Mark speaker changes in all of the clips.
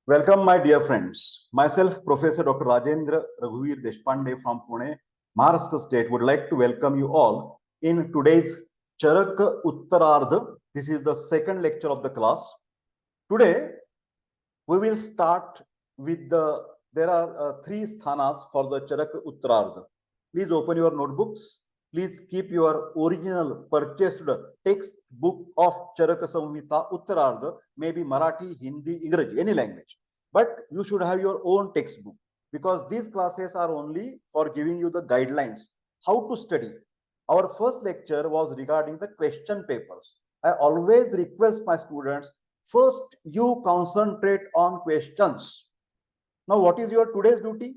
Speaker 1: Welcome, my dear friends. Myself, Professor Dr. Rajendra Raghuvir Deshpande from Pune, Maharashtra State, would like to welcome you all in today's Charak Uttarardha. This is the second lecture of the class. Today, we will start with there are three sthanas for the Charak Uttarardha. Please open your notebooks. Please keep your original purchased textbook of Charaka Samhita Uttarardha, maybe Marathi, Hindi, English, any language. But you should have your own textbook because these classes are only for giving you the guidelines, how to study. Our first lecture was regarding the question papers. I always request my students, first you concentrate on questions. Now, what is your today's duty?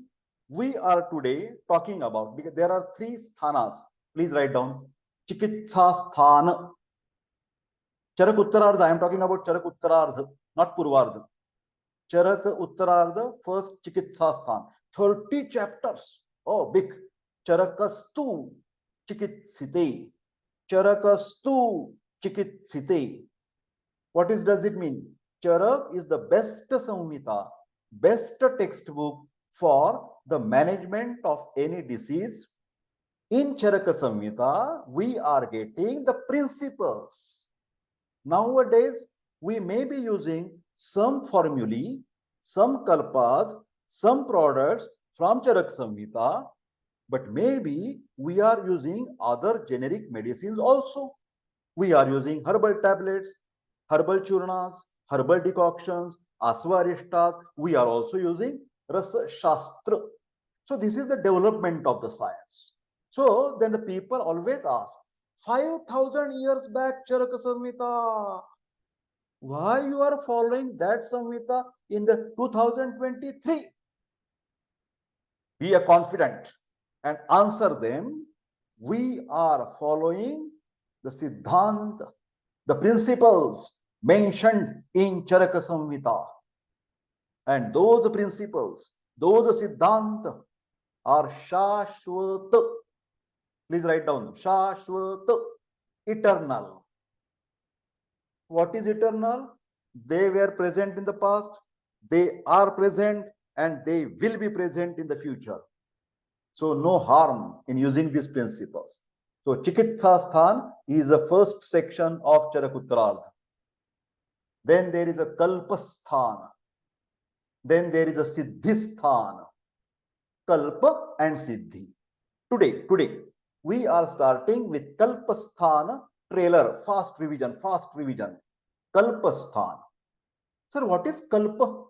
Speaker 1: We are today talking about, because there are three sthanas. Please write down. Chikitsa sthana. Charak Uttarardha. I am talking about Charak Uttarardha, not Purvardha. Charak Uttarardha, first Chikitsa sthana. 30 chapters. Oh, big. Charakastu Chikitsite. Charakastu Chikitsite. What does it mean? Charak is the best samhita, best textbook for the management of any disease. In Charaka Samhita, we are getting the principles. Nowadays, we may be using some formulae, some kalpas, some products from Charaka Samhita, but maybe we are using other generic medicines also. We are using herbal tablets, herbal churnas, herbal decoctions, asvarishtas. We are also using Rasa Shastra. So this is the development of the science. So then the people always ask, 5,000 years back, Charaka Samhita, why you are following that Samhita in the 2023? Be confident and answer them. We are following the Siddhanta, the principles mentioned in Charaka Samhita. And those principles, those Siddhanta are Shashwata. Please write down. Shashwata, eternal. What is eternal? They were present in the past, they are present, and they will be present in the future. So no harm in using these principles. So Chikitsa Sthan is the first section of Charak Uttarardha. Then there is a Kalpasthana. Then there is a Siddhisthana. Kalpa and Siddhi. Today, we are starting with Kalpasthana trailer, fast revision. Kalpasthana. Sir, what is Kalpa?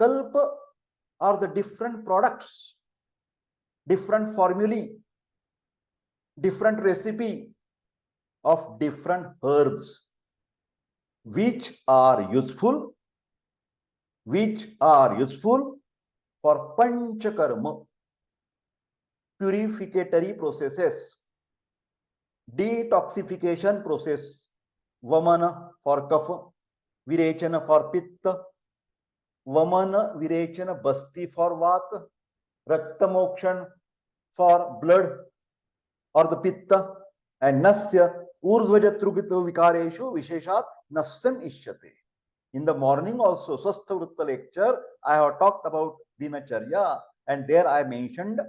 Speaker 1: Kalpa are the different products, different formulae, different recipe of different herbs, which are useful for panchakarma, purificatory processes, detoxification process, vamana for kapha, virechana for pitta, vamana virechana basti for vata, raktamokshan for blood or the pitta, and nasya urdhvajatrugita vikareshu visheshat nasyam ishyate. In the morning also, Swastha Vritta lecture, I have talked about Dinacharya, and there I mentioned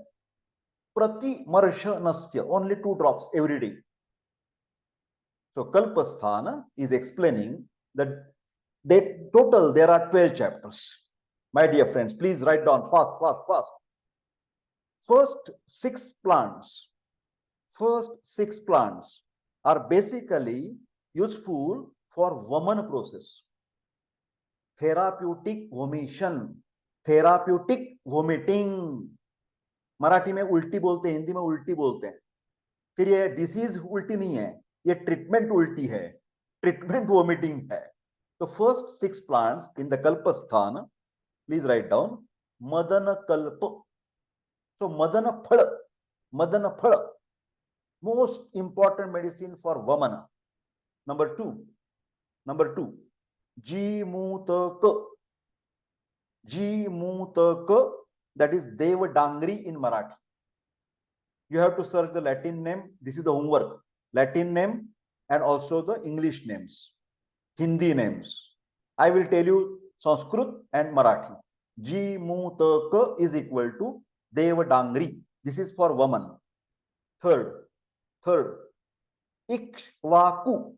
Speaker 1: Prati Marsha Nasya, only 2 drops every day. So Kalpasthana is explaining that total there are 12 chapters. My dear friends, please write down fast. First 6 plants are basically useful for Vamana process. Therapeutic vomiting. Marathi में उल्टी बोलते हैं, हिंदी में उल्टी बोलते हैं. फिर ये डिसीज उल्टी नहीं है, ये ट्रीटमेंट उल्टी है, ट्रीटमेंट वोमिटिंग है. तो first 6 plants in the Kalpasthana, please write down. मदन कल्प. सो मदन फल, मोस्ट इंपॉर्टेंट मेडिसिन फॉर वमन. Number 2, Jeemutak, that is Devadangri in Marathi. You have to search the Latin name. This is the homework. Latin name and also the English names, Hindi names. I will tell you Sanskrit and Marathi. Jeemutak is equal to Devdangri. This is for woman. Third, Ikswaku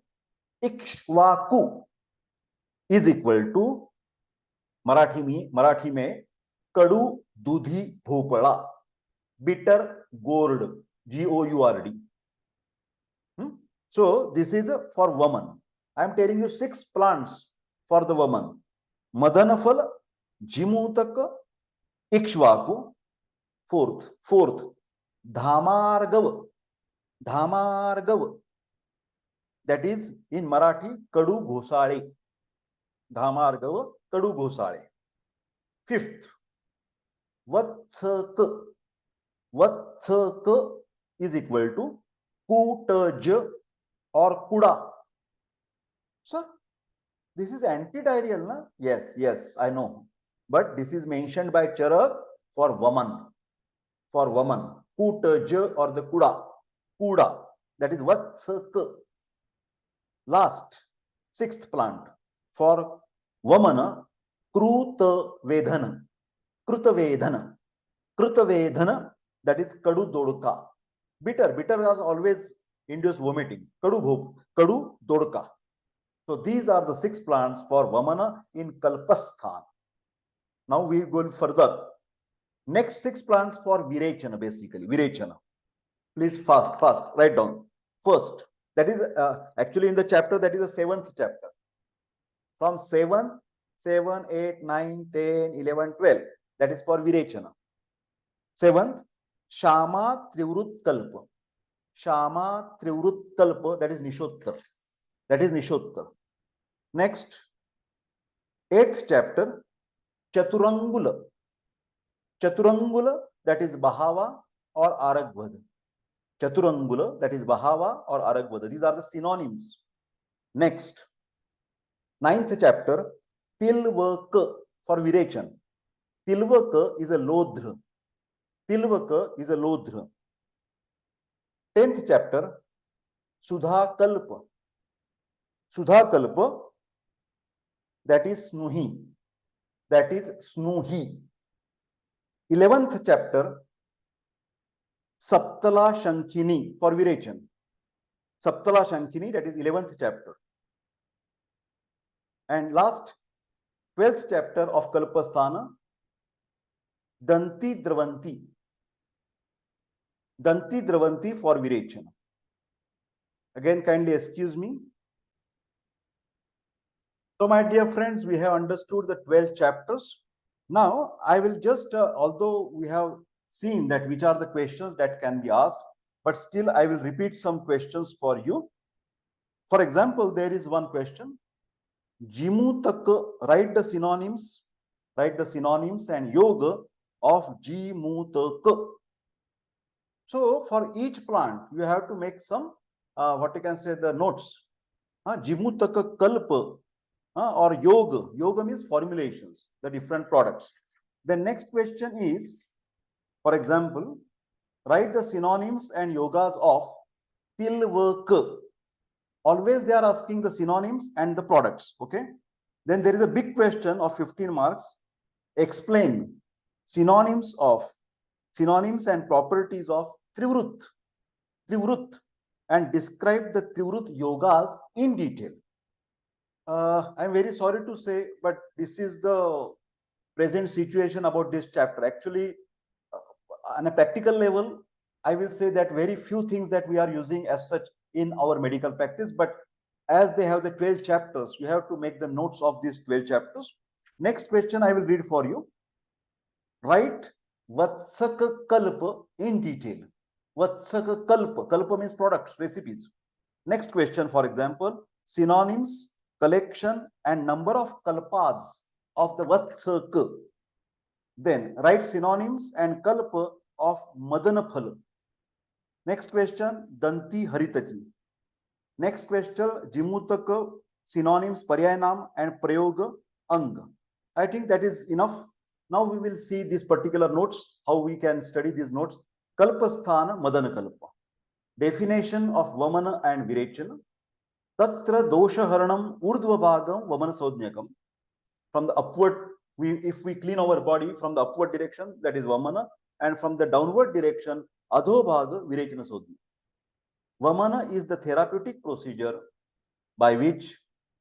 Speaker 1: is equal to Marathi में कडू दूधी भोपळा, bitter gourd, GOURD. So this is for woman. I am telling you 6 plants for the woman. Madanafal, Jeemutak, Ikswaku. Fourth, Dhamargav. That is in Marathi, Kadu Ghosale. Dhamargav, Kadu Ghosale. Fifth, Vatsak is equal to Kutaj or Kuda. Sir, this is antidiarrheal, na? Yes, I know. But this is mentioned by Charak for woman. For woman, Kutaj or the Kuda. That is Vatsak. Last, 6th plant for woman, Krutavedhan. That is Kadu Dodka. Bitter has always induced vomiting. Kadu Dodka. So these are the 6 plants for Vamana in Kalpasthana. Now we go further. Next 6 plants for Virechana, basically. Virechana. Please fast, write down. First, that is actually in the chapter, that is the 7th chapter. From 7, 8, 9, 10, 11, 12. That is for Virechana. 7th, Shama Trivrut Kalpa. That is Nishottar. Next, 8th chapter, Chaturangula, that is Bahava or Aragvada. These are the synonyms. Next, 9th chapter, Tilvaka for Virechan. Tilvaka is a Lodhra. 10th chapter, Sudha Kalpa, that is Snuhi. 11th chapter, Saptala Shankini for Virechan. That is 11th chapter. And last, 12th chapter of Kalpasthana, Danti Dravanti for Virechana. Again, kindly excuse me. So my dear friends, we have understood the 12 chapters. Now I will just, although we have seen that which are the questions that can be asked, but still I will repeat some questions for you. For example, there is one question. Jeemutak, write the synonyms and yoga of Jeemutak. So for each plant, you have to make some, what you can say, the notes. Jeemutak Kalpa or yoga. Yoga means formulations, the different products. The next question is, for example, write the synonyms and yogas of Tilvaka. Always they are asking the synonyms and the products. Okay. Then there is a big question of 15 marks. Explain synonyms and properties of Trivrut and describe the Trivrut yogas in detail. I'm very sorry to say, but this is the present situation about this chapter. Actually, on a practical level, I will say that very few things that we are using as such in our medical practice, but as they have the 12 chapters, you have to make the notes of these 12 chapters. Next question I will read for you. Write Vatsak Kalpa in detail. Vatsak Kalpa. Kalpa means products, recipes. Next question, for example, synonyms, collection and number of kalpas of the Vatsak. Then write synonyms and kalpa of Madanaphala. Next question, Danti Haritaki. Next question, Jeemutak, synonyms, Paryanam and Prayoga Anga. I think that is enough. Now we will see these particular notes, how we can study these notes. Kalpasthana Madan Kalpa. Definition of Vamana and Virechana. Tatra Dosha Haranam Urdhva Bhagam Vamana Sodnyakam. From the upward, if we clean our body from the upward direction, that is Vamana, and from the downward direction, Adhobhaga Virechana Sodhi. Vamana is the therapeutic procedure by which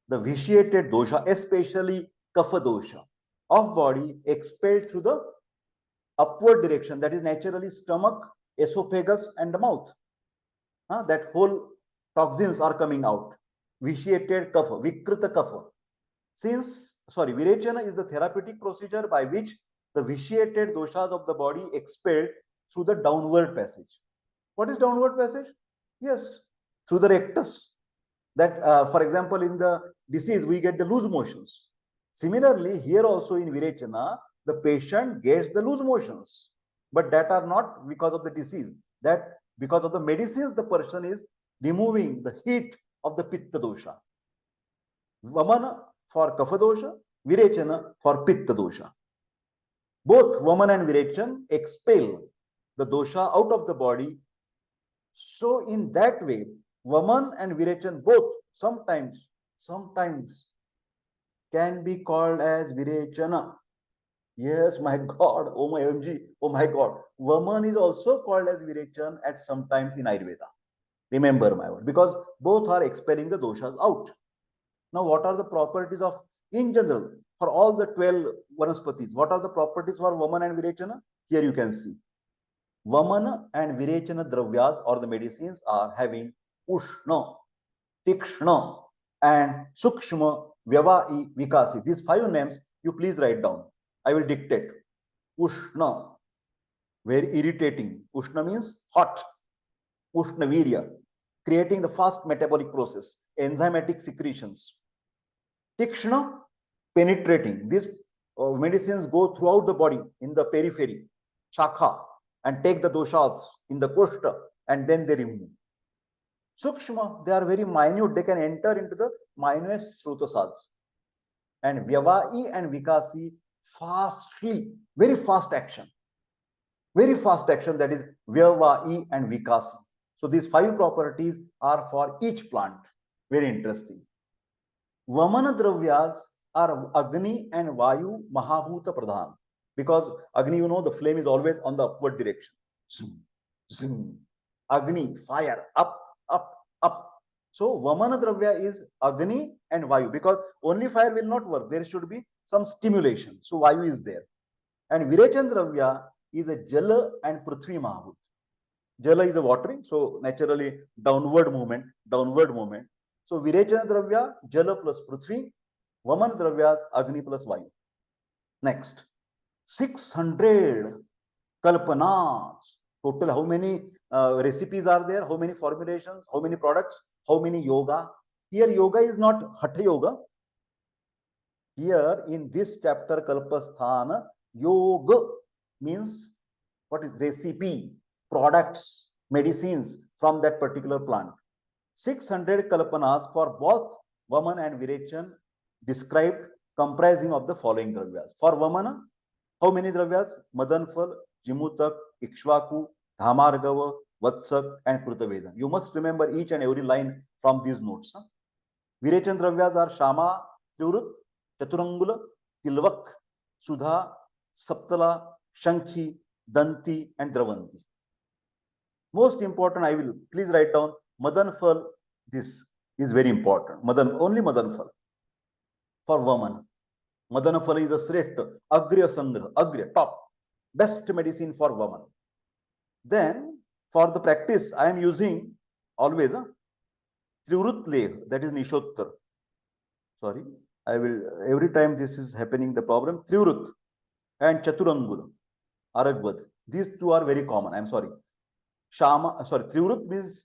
Speaker 1: the vitiated dosha, especially kapha dosha of body, expelled through the upward direction, that is naturally stomach, esophagus, and the mouth. That whole toxins are coming out. Vitiated kapha, vikrita kapha. Virechana is the therapeutic procedure by which the vitiated doshas of the body expelled through the downward passage. What is downward passage? Yes, through the rectus. That, for example, in the disease, we get the loose motions. Similarly, here also in Virechana, the patient gets the loose motions, but that are not because of the disease. That because of the medicines, the person is removing the heat of the pitta dosha. Vamana for kapha dosha, Virechana for pitta dosha. Both Vaman and Virechan expel the dosha out of the body. So in that way, Vaman and Virechan both sometimes can be called as Virechana. Yes, my God, oh my OMG, oh my God. Vaman is also called as Virechan at sometimes in Ayurveda. Remember my word, because both are expelling the doshas out. Now, what are the properties of, in general, for all the 12 vanaspatis, what are the properties for Vaman and Virechana? Here you can see. Vamana and Virechana dravyas or the medicines are having Ushna, Tikshna, and Sukshma, Vyavai, Vikasi. These 5 names you please write down. I will dictate. Ushna, very irritating. Ushna means hot. Ushnavirya, creating the fast metabolic process, enzymatic secretions. Tikshna, penetrating. These medicines go throughout the body in the periphery, Shakha, and take the doshas in the koshta, and then they remove. Sukshma, they are very minute. They can enter into the minutest srutasas. And Vyavai and Vikasi, fastly, very fast action. Very fast action, that is Vyavai and Vikasi. So these 5 properties are for each plant. Very interesting. Vamana dravyas are Agni and Vayu Mahabhuta Pradhan. Because Agni, you know, the flame is always on the upward direction. Zoom, zoom. Agni, fire, up, up, up. So Vamana dravya is Agni and Vayu, because only fire will not work. There should be some stimulation. So Vayu is there. And Virechan dravya is a Jala and Prithvi Mahabhut. Jala is a watering, so naturally downward movement. So Virechana dravya, Jala plus Prithvi, Vaman dravyas, Agni plus Vayu. Next, 600 kalpanas. Total, how many recipes are there? How many formulations? How many products? How many yoga? Here, yoga is not Hatha Yoga. Here, in this chapter, Kalpa Sthana, yoga means what is recipe, products, medicines from that particular plant. 600 kalpanas for both Vaman and Virechan described, comprising of the following dravyas. For Vamana, how many dravyas? Madan Kalpa, Jeemutak, Ikswaku, Dhamargav, Vatsak, and Krutavedhan. You must remember each and every line from these notes. Virechan dravyas are Shama, Trivrut, Chaturangula, Tilvak, Sudha, Saptala, Shankhi, Danti, and Dravanti. Most important, I will please write down Madan Kalpa. This is very important. Only Madan Kalpa. For Vaman, Madan Kalpa is a Shrestha, Agriya Sangra, Agriya, top, best medicine for Vaman. Then, for the practice, I am using always Trivrut Lekh, that is Nishottar. Sorry, I will, every time this is happening, the problem, Trivrut and Chaturangula, Aragvad. These 2 are very common. I am sorry. Trivrut means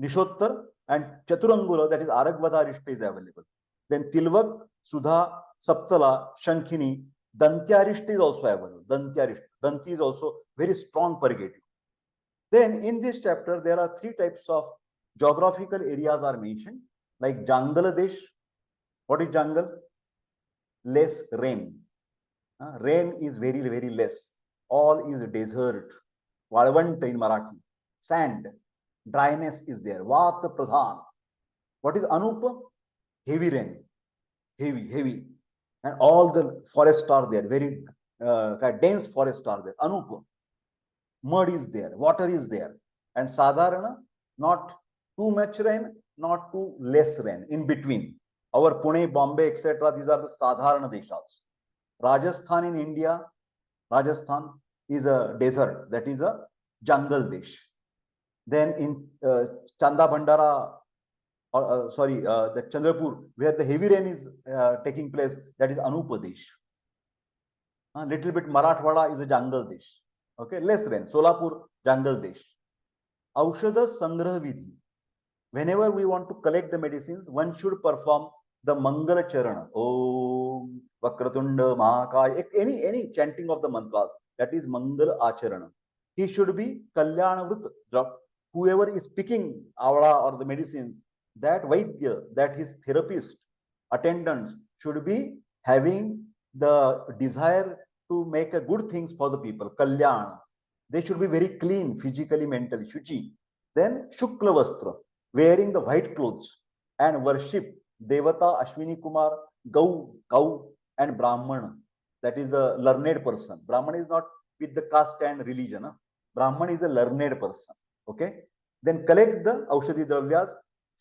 Speaker 1: Nishottar, and Chaturangula, that is Aragvadharishta, is available. Then Tilvak, Sudha, Saptala, Shankhini, Dantyarishta is also available. Danti is also very strong purgative. Then in this chapter, there are 3 types of geographical areas are mentioned, like Jangal Desh. What is Jangal? Less rain. Rain is very, very less. All is desert. Valvanta in Marathi. Sand. Dryness is there. Vata Pradhan. What is Anupa? Heavy rain. Heavy. and all the forests are there, very dense forests are there. Anupa, mud is there, water is there, and Sadharana, not too much rain, not too less rain, in between. Our Pune, Bombay, etc., these are the Sadharana deshas. Rajasthan in India, Rajasthan is a desert, that is a jungle desh. Then in Chanda Bhandara, the Chandrapur, where the heavy rain is taking place, that is Anupadesh. A little bit Marathwada is a jungle desh. Okay, less rain. Solapur, jungle desh. Aushadha Sangrah Vidhi. Whenever we want to collect the medicines, one should perform the Mangala Charana. Om Vakratunda Mahakaya. Any chanting of the mantras, that is Mangala Acharana. He should be Kalyanavrit. Whoever is picking Avada or the medicines, that Vaidya, that his therapist, attendants should be having the desire to make a good things for the people. Kalyan. They should be very clean, physically, mentally. Shuchi. Then Shukla Vastra, wearing the white clothes and worship Devata, Ashwini Kumar, Gau, Cow, and Brahman. That is a learned person. Brahman is not with the caste and religion. Brahman is a learned person. Okay. Then collect the Aushadhi Dravyas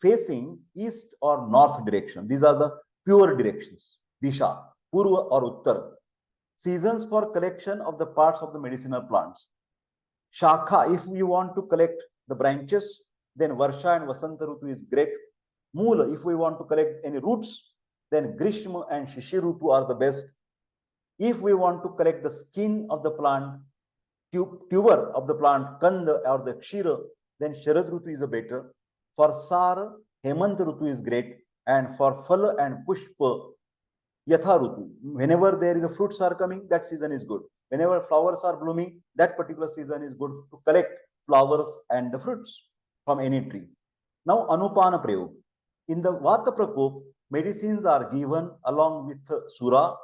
Speaker 1: facing east or north direction. These are the pure directions. Disha, Purva or Uttar. Seasons for collection of the parts of the medicinal plants. Shakha, if you want to collect the branches, then Varsha and Vasanta Rutu is great. Moola, if we want to collect any roots, then Grishma and Shishirutu are the best. If we want to collect the skin of the plant, tuber of the plant, Kanda or the Kshira, then Sharad Rutu is a better. For Sara, Hemant Rutu is great. And for Phala and Pushpa, Yatha Rutu. Whenever there is a fruits are coming, that season is good. Whenever flowers are blooming, that particular season is good to collect flowers and the fruits from any tree. Now, Anupana Prayog. In the Vata Prakop, medicines are given along with Sura,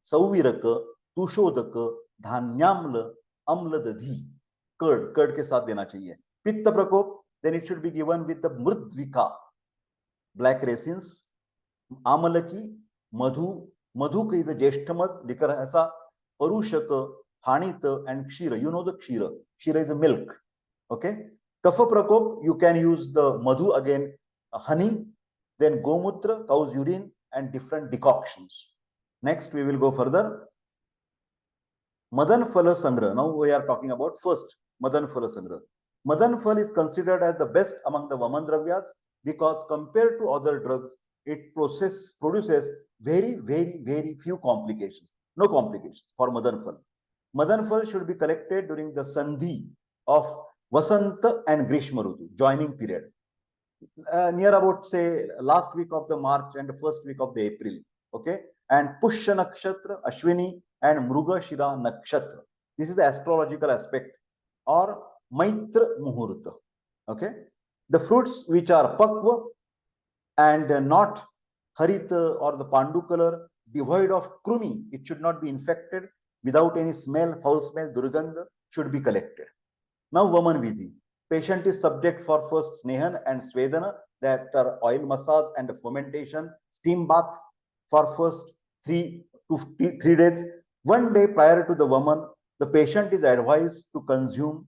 Speaker 1: Sauviraka, Tushodaka, Dhanyamla, Amla Dadhi. Curd ke saath dena chahiye. Pitta Prakop, then it should be given with the Mridvika, black raisins, Amalaki, Madhu. Madhu is a Jeshtamat, liquor hasa, Parushaka, Hanita, and Kshira. You know the Kshira. Kshira is a milk. Okay. Kapha Prakop, you can use the Madhu again, honey, then Gomutra, cow's urine, and different decoctions. Next, we will go further. Madan Phala Sangra. Now we are talking about first Madan Phala Sangra. Madan Phal is considered as the best among the Vaman Dravyas because compared to other drugs, it produces very few complications. No complications for Madan Phal. Madan Phal should be collected during the Sandhi of Vasanta and Grishma Rutu, joining period. Near about, say, last week of the March and the first week of the April. Okay. And Pushya Nakshatra, Ashwini, and Mruga Shira Nakshatra. This is the astrological aspect, or Maitra Muhurta. Okay. The fruits which are Pakva and not Harita or the Pandu color, devoid of Krumi, it should not be infected, without any smell, foul smell, Durgandha, should be collected. Now, Vaman Vidhi. Patient is subject for first Snehan and Svedana, that are oil massage and fermentation, steam bath for first 3 to 3 days. 1 day prior to the Vaman, the patient is advised to consume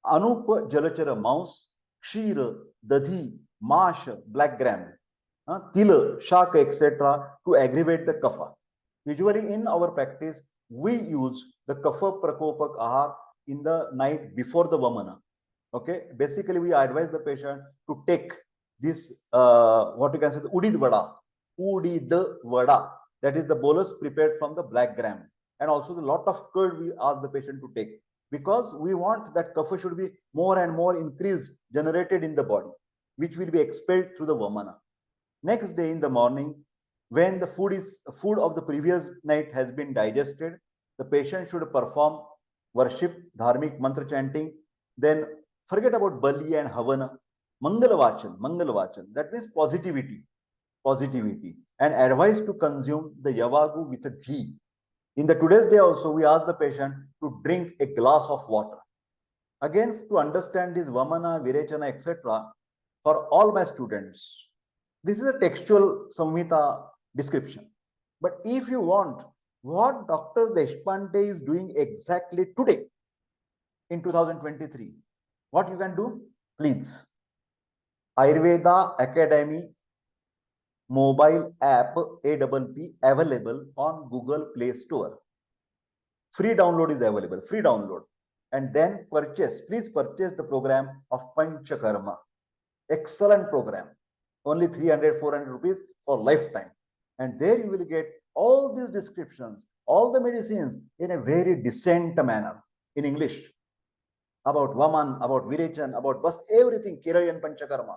Speaker 1: Anupa Jalachara mouse, Kshira, Dadhi, Mash, black gram, Tila, Shaka, etc. to aggravate the kapha. Usually in our practice, we use the kapha prakopak ahar in the night before the Vamana. Okay, basically we advise the patient to take this, what you can say, the Udid Vada, that is the bolus prepared from the black gram, and also the lot of curd we ask the patient to take, because we want that kapha should be more and more increased, generated in the body, which will be expelled through the Vamana. Next day in the morning, when the food of the previous night has been digested, the patient should perform worship, dharmic mantra chanting, then forget about Bali and Havana, Mangalavachan, that means positivity, and advise to consume the Yavagu with a ghee. In the today's day also, we ask the patient to drink a glass of water. Again, to understand this Vamana, Virechana, etc., for all my students, this is a textual Samhita description. But if you want what Dr. Deshpande is doing exactly today in 2023, what you can do? Please, Ayurveda Academy mobile app APP available on Google Play Store. Free download is available, free download. And then purchase, please purchase the program of Panchakarma. Excellent program. Only 300, 400 rupees for lifetime. And there you will get all these descriptions, all the medicines in a very decent manner in English. About Vaman, about Virechan, about Bas, everything, Kerala Panchakarma.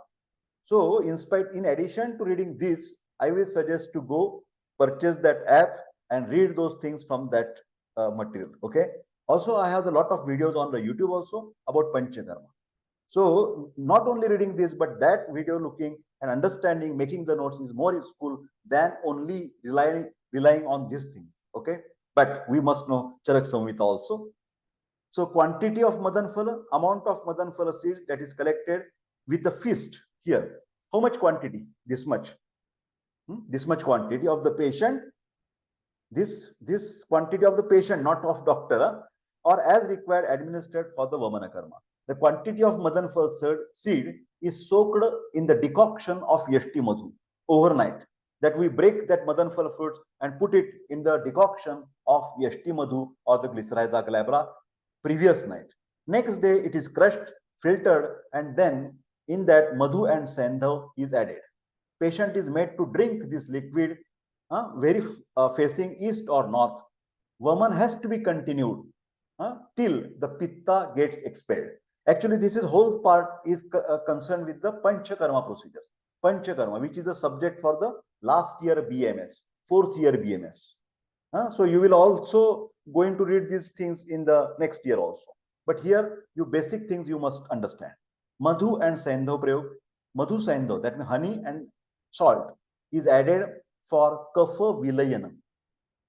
Speaker 1: So, in addition to reading this, I will suggest to go purchase that app and read those things from that material. Okay. Also, I have a lot of videos on the YouTube also about Panchakarma. So, not only reading this, but that video looking and understanding, making the notes is more useful than only relying on these things. Okay. But we must know Charak Samhita also. So, quantity of Madan Phala, amount of Madan Phala seeds that is collected with the fist here. How much quantity? This much. This much quantity of the patient. This quantity of the patient, not of doctor, or as required administered for the Vamana Karma. The quantity of Madan Phala seed is soaked in the decoction of Yashti Madhu overnight. That we break that Madan Phala fruits and put it in the decoction of Yashti Madhu or the Glycyrrhiza glabra previous night. Next day it is crushed, filtered, and then in that Madhu and Sandhav is added. Patient is made to drink this liquid facing east or north. Vaman has to be continued till the Pitta gets expelled. Actually, this is whole part is concerned with the Panchakarma procedures. Panchakarma, which is a subject for the last year BMS, 4th year BMS. So you will also going to read these things in the next year also. But here, you basic things you must understand. Madhu and Sandhav Prayog. Madhu Sandhav, that means honey and salt, is added for Kapha Vilayana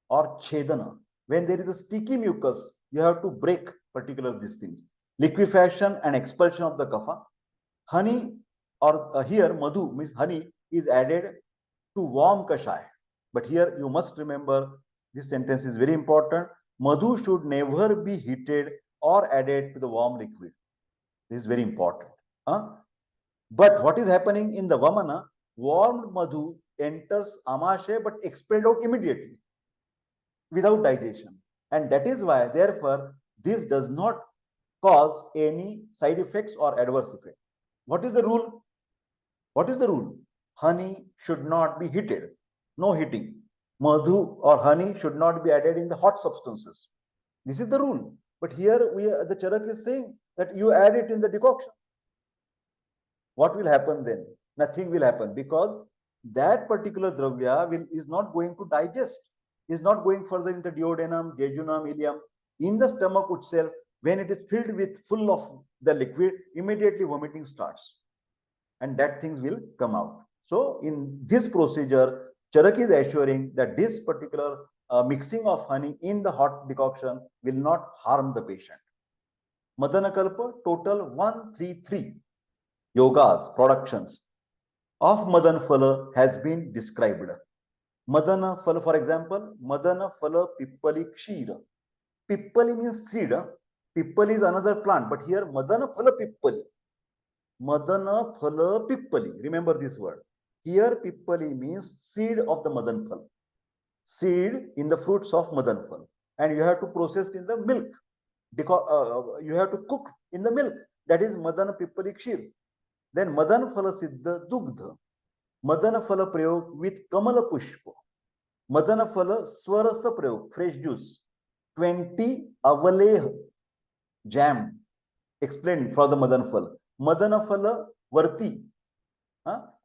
Speaker 1: or Chedana. When there is a sticky mucus, you have to break particular these things. Liquefaction and expulsion of the Kapha. Honey or here Madhu means honey is added to warm Kashaya. But here you must remember this sentence is very important. Madhu should never be heated or added to the warm liquid. This is very important. But what is happening in the Vamana? Warm Madhu enters Amashay but expelled out immediately without digestion. And that is why, therefore, this does not cause any side effects or adverse effect. What is the rule? What is the rule? Honey should not be heated. No heating. Madhu or honey should not be added in the hot substances. This is the rule. But here the Charak is saying that you add it in the decoction. What will happen then? Nothing will happen, because that particular dravya is not going to digest, is not going further into duodenum, jejunum, ileum. In the stomach itself, when it is filled with full of the liquid, immediately vomiting starts. And that things will come out. So in this procedure, Charak is assuring that this particular mixing of honey in the hot decoction will not harm the patient. Madan Kalpa, total 133 yogas, productions of Madan Phala has been described. Madan Phala, for example, Madan Phala Pippali Kshira. Pippali means seed. Pippali is another plant, but here Madan Phala Pippali. Madan Phala Pippali. Remember this word. Here Pippali means seed of the Madan Phala. Seed in the fruits of Madan Phala. And you have to process in the milk. You have to cook in the milk. That is Madan Pippali Kshir. Then Madan Phala Siddha Dugdha. Madan Phala Prayog with Kamala Pushpa. Madan Phala Swarasa Prayog, fresh juice. 20 Avaleh jam explained for the Madan Phala. Madan Phala Varti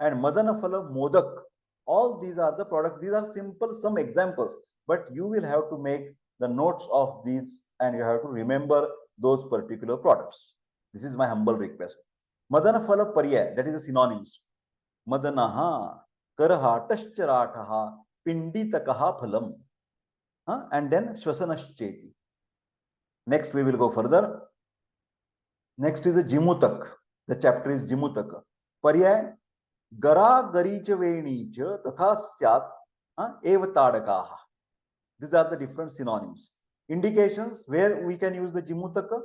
Speaker 1: and Madan Phala Modak. All these are the products. These are simple, some examples, but you will have to make the notes of these and you have to remember those particular products. This is my humble request. Madan Phala Parya, that is the synonyms. Madanaha, Karaha, Tashcharataha, Pinditakaha Phalam. And then Shvasanashcheti. Next, we will go further. Next is the Jeemutak. The chapter is Jeemutaka. Parya, Gara Garicha Venicha, Tatha Syat, Evatadakaha. These are the different synonyms. Indications where we can use the Jeemutaka.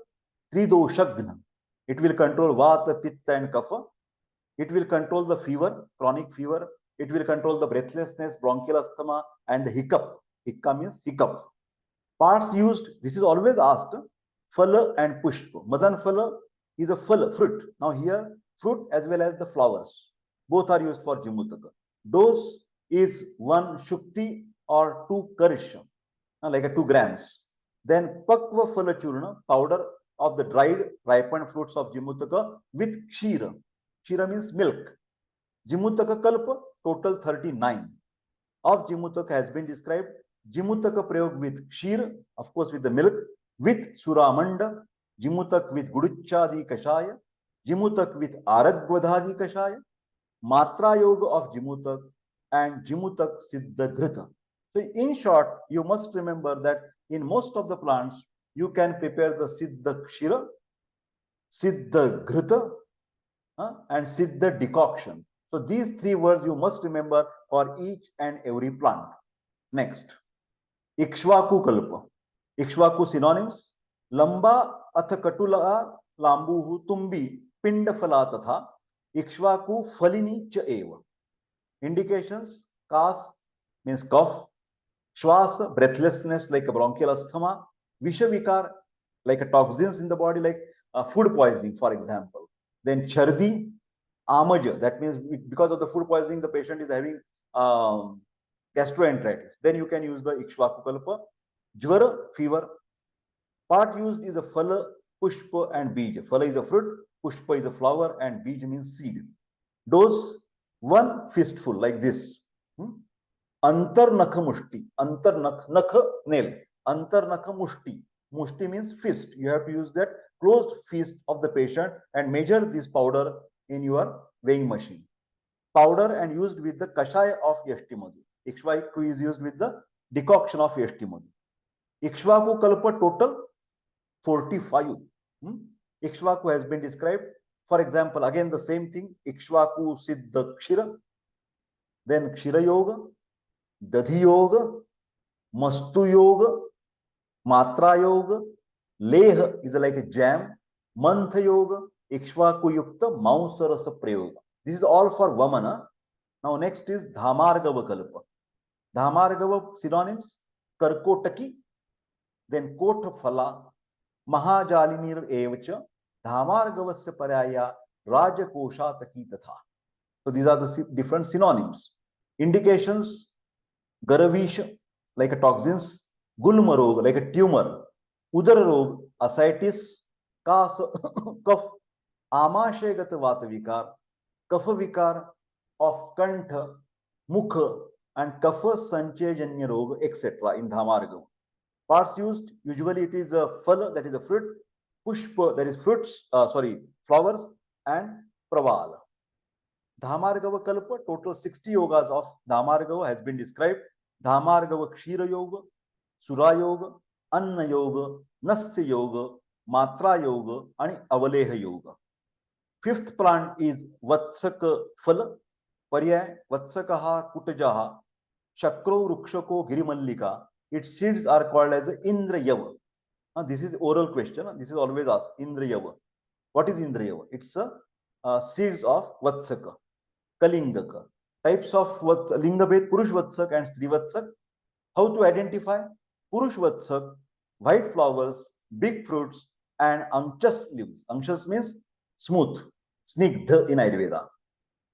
Speaker 1: Tridoshagna. It will control Vata, Pitta and Kapha. It will control the fever, chronic fever. It will control the breathlessness, bronchial asthma, and the hiccup. Hiccup means hiccup. Parts used, this is always asked, phala and pushpa. Madan phala is a phala, fruit. Now here, fruit as well as the flowers. Both are used for Jeemutaka. Dose is 1 shukti or 2 karisham, like a 2 grams. Then pakva phala churna, powder of the dried, ripened fruits of Jeemutaka with kshira. Kshira means milk. Jeemutaka Kalpa, total 39 of Jeemutaka has been described. Jeemutaka Prayog with Kshir, of course with the milk, with Suramanda, Jeemutak with Guduchadi Kashaya, Jeemutak with Aragvadhadi Kashaya, Matra Yoga of Jeemutak, and Jeemutak Siddha Ghrita. So in short, you must remember that in most of the plants, you can prepare the Siddha Kshira, Siddha Ghrita, and Siddha decoction. So these 3 words you must remember for each and every plant. Next, Ikswaku Kalpa. Ikswaku synonyms: Lamba atha katula lambuhu tumbi pindafala tatha Ikswaku falini cha eva. Indications: Kas means cough, Shwas, breathlessness like a bronchial asthma, Vishavikar like a toxins in the body like food poisoning, for example. Then Chardi, Amaja, that means because of the food poisoning, the patient is having gastroenteritis. Then you can use the Ikswaku Kalpa. Jvara, fever. Part used is a phala, pushpa and bija. Phala is a fruit, pushpa is a flower, and bija means seed. Dose 1 fistful like this. Antar nakha mushti. Antar nakha nail. Antar nakha mushti. Mushti means fist. You have to use that closed fist of the patient and measure this powder in your weighing machine. Powder and used with the kashaya of Yashtimadu. Ikswaku is used with the decoction of Yashtimadu. Ikswaku Kalpa total 45. Ikswaku has been described. For example, again the same thing. Ikswaku Siddha Kshira. Then Kshira Yoga, Dadhi Yoga, Mastu Yoga, Matra Yoga, Leh is like a jam, Mantha Yoga, Ikswaku Yukta, Mausarasa Prayoga. This is all for Vamana. Now next is Dhamargav Kalpa. Dhamargav synonyms: Karkotaki, then Kota Phala, Mahajalinir Evacha, Dhamargavasya Paraya, Rajakosha Taki Tatha. So these are the different synonyms. Indications: Garavisha, like a toxins, Gulmarog, like a tumor, Udararog, ascites, Kas, Kaf, Amashegata Vatavikar, Kafavikar of Kantha, Mukha, and Kafa Sanchejanya Roga, etc. in Dhamargav. Parts used, usually it is a phala, that is a fruit, pushpa, that is fruits, flowers, and pravala. Dhamargava Kalpa, total 60 yogas of Dhamargava has been described. Dhamargava Kshira Yoga, Sura Yoga, Anna Yoga, Nasya Yoga, Matra Yoga, and Avaleha Yoga. 5th plant is Vatsak Phala, Paryay, Vatsakaha Kutajaha, Shakro Rukshako Girimallika. Its seeds are called as Indrayava. This is oral question. This is always asked. Indrayava. What is Indrayava? It's a seeds of Vatsaka, Kalingaka. Types of Lingabhed, Purush Vatsak and Stri Vatsak. How to identify? Purush Vatsak, white flowers, big fruits, and anchas leaves. Anchas means smooth, snigdha in Ayurveda.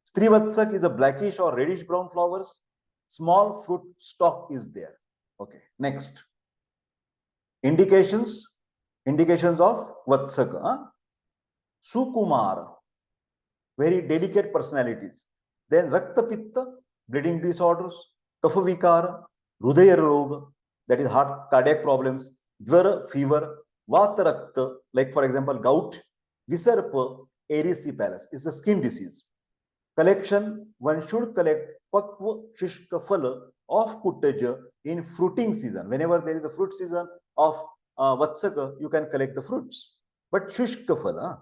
Speaker 1: Stri Vatsak is a blackish or reddish brown flowers. Small fruit stalk is there. Okay, next. Indications of Vatsaka. Sukumara, very delicate personalities. Then Rakta Pitta, bleeding disorders. Kapha Vikara, Hrudaya Roga, that is heart cardiac problems. Dvara, fever. Vata Rakta, like for example gout. Visarpa, erysipelas, is a skin disease. Collection: one should collect Pakva Shishka Phala of Kuttaja in fruiting season. Whenever there is a fruit season of Vatsaka, you can collect the fruits. But Shushka Phala,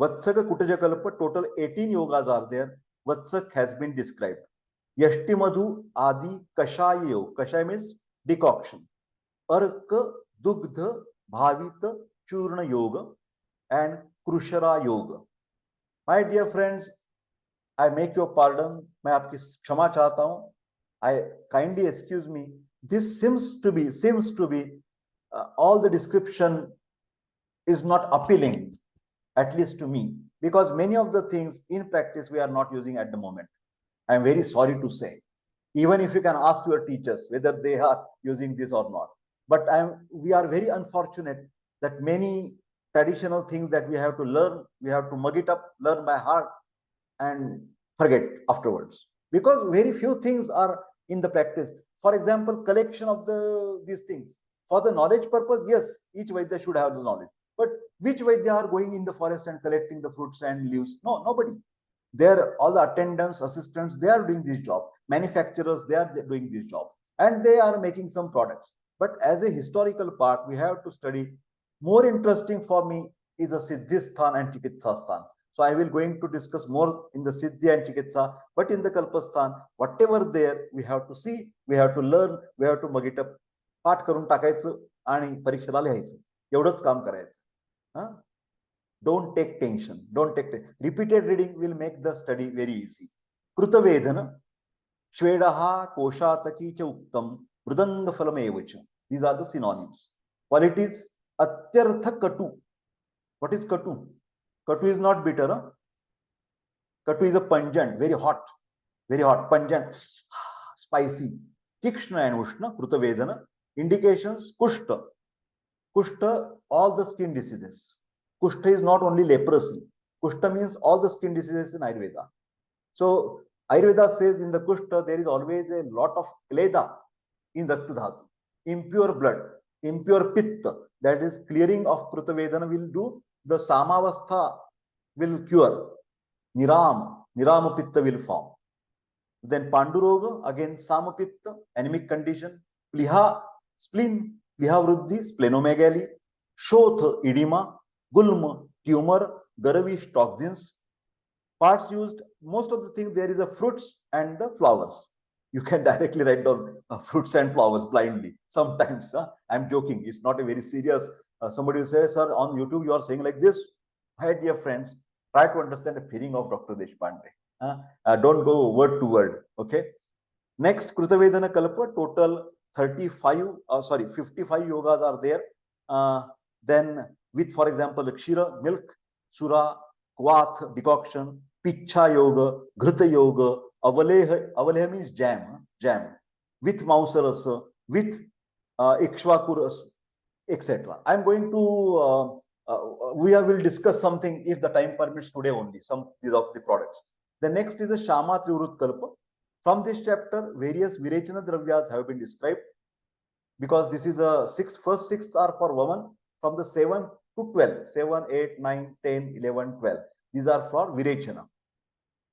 Speaker 1: Vatsaka Kuttaja Kalpa, total 18 yogas are there. Vatsak has been described. Yashti Madhu Adi Kashaya Yoga. Kashaya means decoction. Arka Dugdha Bhavita Churna Yoga and Krushara Yoga. My dear friends, I make your pardon. मैं आपकी क्षमा चाहता हूं. I kindly excuse me. This seems to be all the description is not appealing, at least to me, because many of the things in practice we are not using at the moment. I am very sorry to say. Even if you can ask your teachers whether they are using this or not. But we are very unfortunate that many traditional things that we have to learn, we have to mug it up, learn by heart, and forget afterwards. Because very few things are in the practice. For example, collection of these things. For the knowledge purpose, yes, each Vaidya should have the knowledge. But which Vaidya are going in the forest and collecting the fruits and leaves? No, nobody. All the attendants, assistants, they are doing this job. Manufacturers, they are doing this job. And they are making some products. But as a historical part, we have to study. More interesting for me is the Siddhisthana and Chikitsasthana. So I will going to discuss more in the Siddhi and Chikitsa, but in the Kalpasthan, whatever there, we have to see, we have to learn, we have to mug it up. पाठ करून टाकायचं आणि परीक्षेला लिहायचं. एवढंच काम करायचं. Don't take tension. Don't take tension. Repeated reading will make the study very easy. Krutavedhan, Shvedaha, Koshataki cha Uktam, Mridanga Phalamevacha. These are the synonyms. Qualities, Atyartha Katu. What is Katu? Katu is not bitter. Huh? Katu is a pungent, very hot, pungent, spicy. Tikshna and Ushna, Krutavedana. Indications, Kushta. Kushta, all the skin diseases. Kushta is not only leprosy. Kushta means all the skin diseases in Ayurveda. So Ayurveda says in the Kushta there is always a lot of kleda in Rakta Dhatu. Impure blood, impure pitta, that is clearing of Krutavedana will do. The Samavastha will cure. Nirama pitta will form. Then Panduroga, again Samapitta, anemic condition. Pliha, spleen, Pliha Vruddhi, splenomegaly. Shoth, edema. Gulma, tumor. Garavish, toxins. Parts used, most of the things there is a fruits and the flowers. You can directly write down fruits and flowers blindly. Sometimes, I'm joking, it's not a very serious. Somebody will say, sir, on YouTube you are saying like this. My dear friends, try to understand the feeling of Dr. Deshpande. Don't go word to word, okay? Next, Krutavedhan Kalpa, total 55 yogas are there. Then with, for example, Kshira, milk, Sura, Kvath, decoction, Picha Yoga, Ghrita Yoga, Avaleha means jam, with Mausaras, with Ikswaku, etc. I'm going to, we will discuss something if the time permits today only, some of the products. The next is a Shama Trivrut Kalpa. From this chapter, various Virechana Dravyas have been described because this is first six are for women from the 7 to 12, 7, 8, 9, 10, 11, 12. These are for Virechana.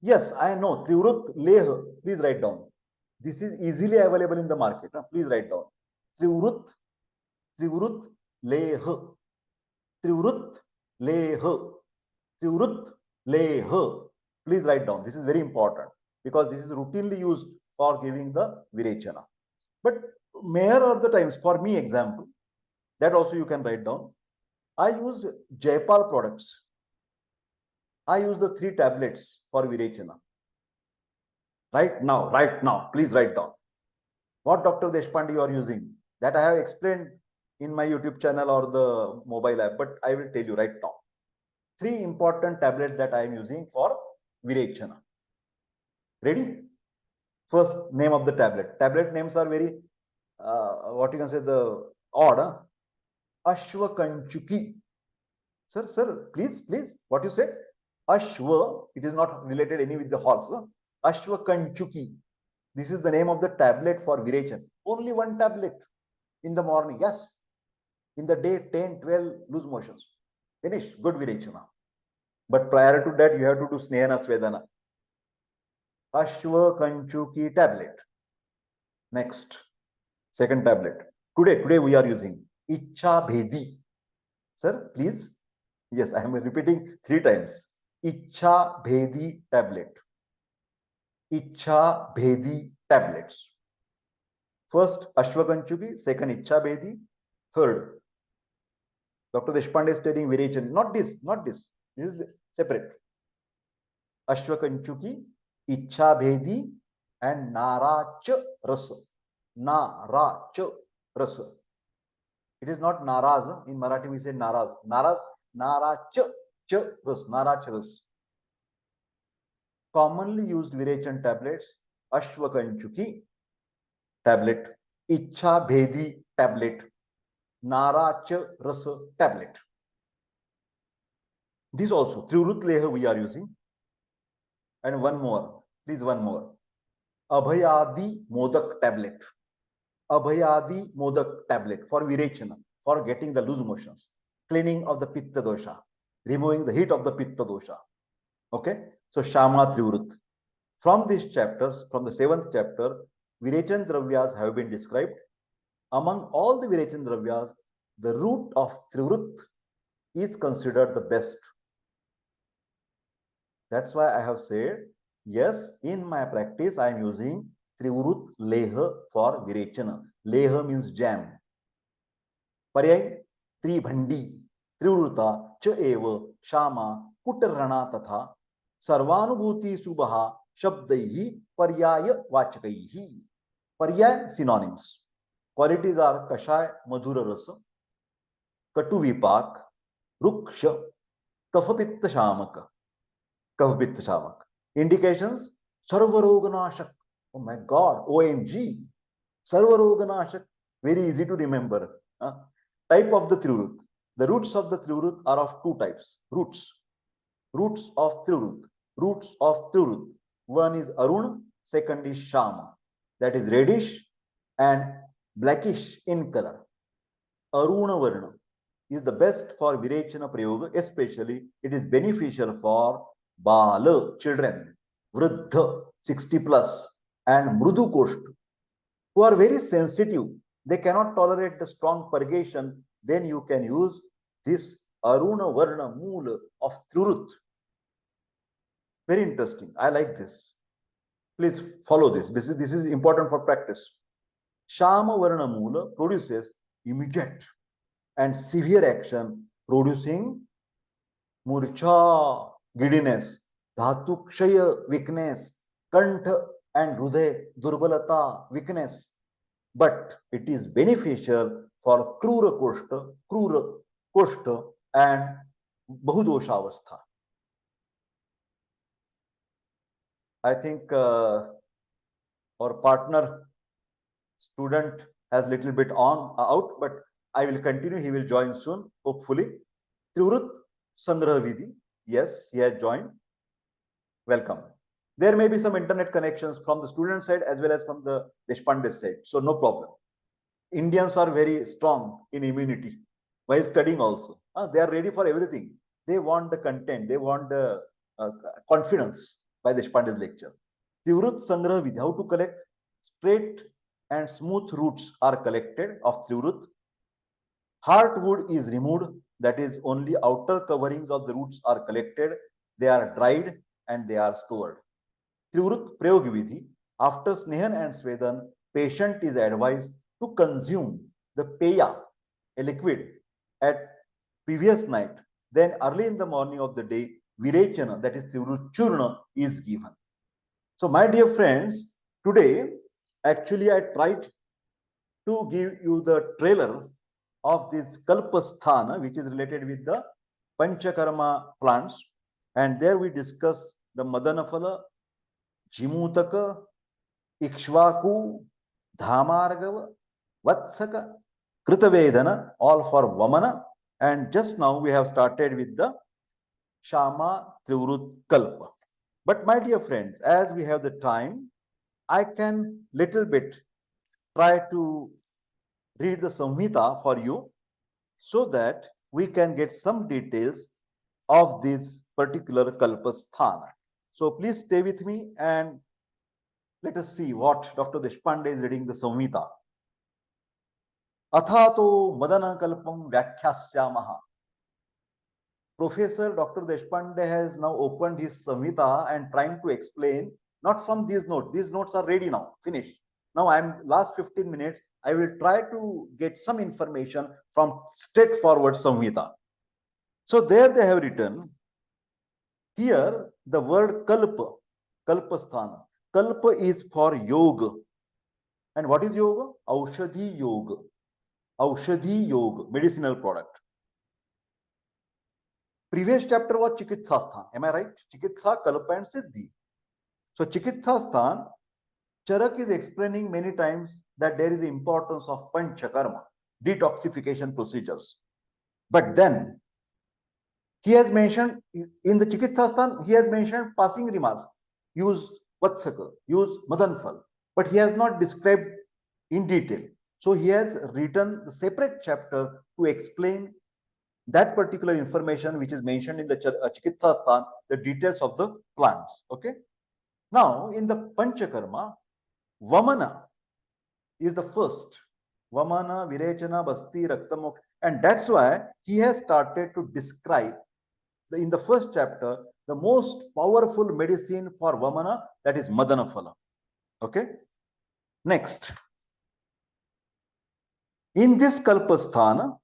Speaker 1: Yes, I know. Trivrut Leh, please write down. This is easily available in the market. Please write down. Trivrut Leh. Trivrut Leh. Trivrut Leh. Please write down. This is very important because this is routinely used for giving the Virechana. But many of the times, for me example, that also you can write down. I use Jaipal products. I use the 3 tablets for Virechana. Right now, please write down. What Dr. Deshpande you are using, that I have explained in my YouTube channel or the mobile app, but I will tell you right now. 3 important tablets that I am using for Virechana. Ready? First name of the tablet. Tablet names are very, what you can say, the odd. Ashwakanchuki. Sir, please, what you said? Ashwa, it is not related any with the horse. Ashwakanchuki. This is the name of the tablet for Virechana. Only 1 tablet in the morning. Yes. In the day, 10, 12 loose motions. Finish. Good Virechana. But prior to that, you have to do Snehana Svedana. Ashwakanchuki tablet. Next. Second tablet. Today we are using Icha Bhedi. Sir, please. Yes, I am repeating 3 times. Icha Bhedi tablet. Ichha Bhedi tablets. First Ashwakanchuki, second Ichha Bhedi, third Dr. Deshpande is studying variation. Not this. This is separate. Ashwakanchuki, Ichha Bhedi, and Narach Rasa. Narach Rasa. It is not Naraz. In Marathi we say Naraz. Narach Ras. Narach Ras. Commonly used variation tablets: Ashwakanchuki tablet, Ichha Bhedi tablet, Narach Rasa tablet. This also Trivrut Leha we are using. And one more, please, one more. Abhayadi Modak tablet. Abhayadi Modak tablet for virechana, for getting the loose motions, cleaning of the Pitta dosha, removing the heat of the Pitta dosha. Okay, so Shama Trivrut. From these chapters, from the 7th chapter, Virechan Dravyas have been described. Among all the Virechan Dravyas, the root of Trivrut is considered the best. That's why I have said, yes, in my practice, I am using Trivrut Leha for Virechana. Leha means jam. Paryay, Tribhandi, Trivruta, Cha Eva, Shama, Uttarrana Tatha, Sarvanubhuti Subaha, Shabdaihi, Paryaya Vachakaihi. Paryay synonyms. Qualities are Kashay Madhura Rasa, Katu Vipak, Ruksha, Kafapitta Shamaka. Kafapitta Shamak. Indications: Sarvaroganashak. Oh my God, OMG. Sarvaroganashak. Very easy to remember. Type of the Trivrut. The roots of the Trivrut are of two types. Roots of Trivrut. Roots of Trivrut. One is Arun, second is Shama. That is reddish and blackish in color. Aruna Varna is the best for Virechana Prayoga, especially it is beneficial for Bala, children, Vruddha, 60 plus, and Mrudu Koshtu, who are very sensitive. They cannot tolerate the strong purgation. Then you can use this Aruna Varna Moola of Trivrut. Very interesting. I like this. Please follow this. This is important for practice. Shama Varna Moola produces immediate and severe action, producing Murcha, giddiness, Dhatu Kshaya, weakness, Kantha and Hruday, Durbalata, weakness. But it is beneficial for Krura Koshta and Bahudosha Avastha. I think our partner student has little bit out, but I will continue. He will join soon, hopefully. Trivrut Sangraha Vidhi. Yes, he has joined. Welcome. There may be some internet connections from the student side as well as from the Deshpande side. So no problem. Indians are very strong in immunity while studying also. They are ready for everything. They want the content. They want the confidence by Deshpande's lecture. Trivrut Sangraha Vidhi. How to collect? Straight and smooth roots are collected of Trivrut. Heartwood is removed. That is, only outer coverings of the roots are collected. They are dried and they are stored. Trivrut Prayog Vidhi. After Snehan and Svedan, patient is advised to consume the peya, a liquid, at previous night. Then early in the morning of the day, Virechana, that is Trivrut Churna, is given. So my dear friends, today, actually I tried to give you the trailer of this Kalpa Sthana, which is related with the Panchakarma plants. And there we discuss the Madanaphala, Jeemutaka, Ikswaku, Dhamargav, Vatsak, Krutavedhan, all for Vamana. And just now we have started with the Shama Trivrut Kalpa. But my dear friends, as we have the time, I can little bit try to read the Samhita for you so that we can get some details of this particular Kalpa Sthana. So please stay with me and let us see what Dr. Deshpande is reading the Samhita. Athato Madan Kalpam Vyakhyasamaha. Professor Dr. Deshpande has now opened his Samhita and trying to explain not from these notes. These notes are ready now, finished. Now last 15 minutes, I will try to get some information from straightforward Samhita. So there they have written, here the word Kalpa, Kalpa Sthana. Kalpa is for yoga. And what is yoga? Aushadhi yoga. Aushadhi yoga, medicinal product. Previous chapter was Chikitsa Sthan. Am I right? Chikitsa, Kalpa and Siddhi. So Chikitsa Sthan, Charak is explaining many times that there is the importance of Panchakarma, detoxification procedures. But then he has mentioned in the Chikitsa Sthan, he has mentioned passing remarks. Use Vatsak, use Madan Kalpa. But he has not described in detail. So he has written a separate chapter to explain that particular information which is mentioned in the Chikitsa Sthan, the details of the plants. Okay. Now, in the Panchakarma, Vamana is the first. Vamana, Virechana, Basti, Raktamok. And that's why he has started to describe in the first chapter the most powerful medicine for Vamana, that is Madana Phala. Okay. Next. In this Kalpasthana,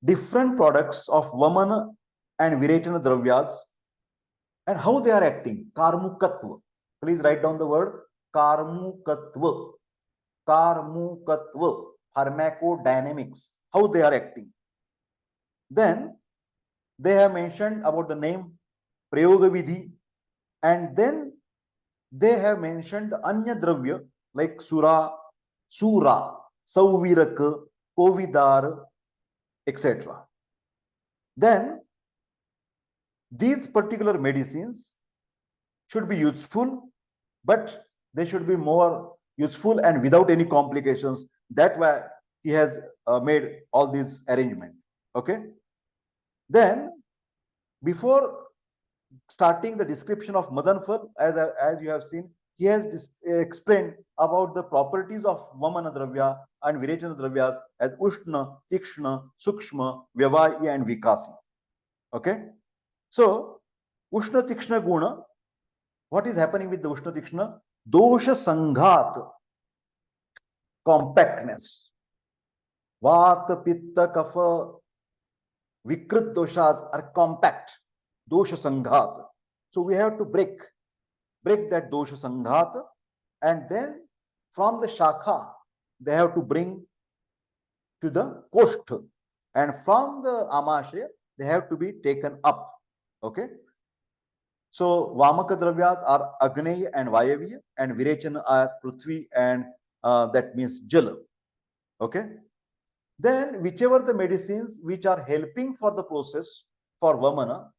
Speaker 1: different products of Vamana and Virechana Dravyas and how they are acting. Karmukatva. Please write down the word Karmukatva. Karmukatva. Pharmacodynamics. How they are acting. Then they have mentioned about the name Prayoga Vidhi, and then they have mentioned the Anya Dravya like Sura, Sura, Sauviraka, Kovidar, etc. Then these particular medicines should be useful, but they should be more useful and without any complications. That's why he has made all these arrangements. Okay. Then before starting the description of Madan Kalpa, as you have seen, he has explained about the properties of Vamana Dravya and Virechana Dravyas as Ushna, Tikshna, Sukshma, Vyavahi and Vikasi. Okay. So, Ushna Tikshna Guna, what is happening with the Ushna Tikshna? Dosha Sanghat, compactness. Vata, Pitta, Kapha, Vikrit doshas are compact. Dosha Sanghat. So we have to break that dosha Sanghat, and then from the Shakha, they have to bring to the Koshtha, and from the Amashya, they have to be taken up. Okay. So Vamaka Dravyas are Agneya and Vayaviya, and Virechana are Prithvi and that means Jala. Okay. Then whichever the medicines which are helping for the process for Vamana,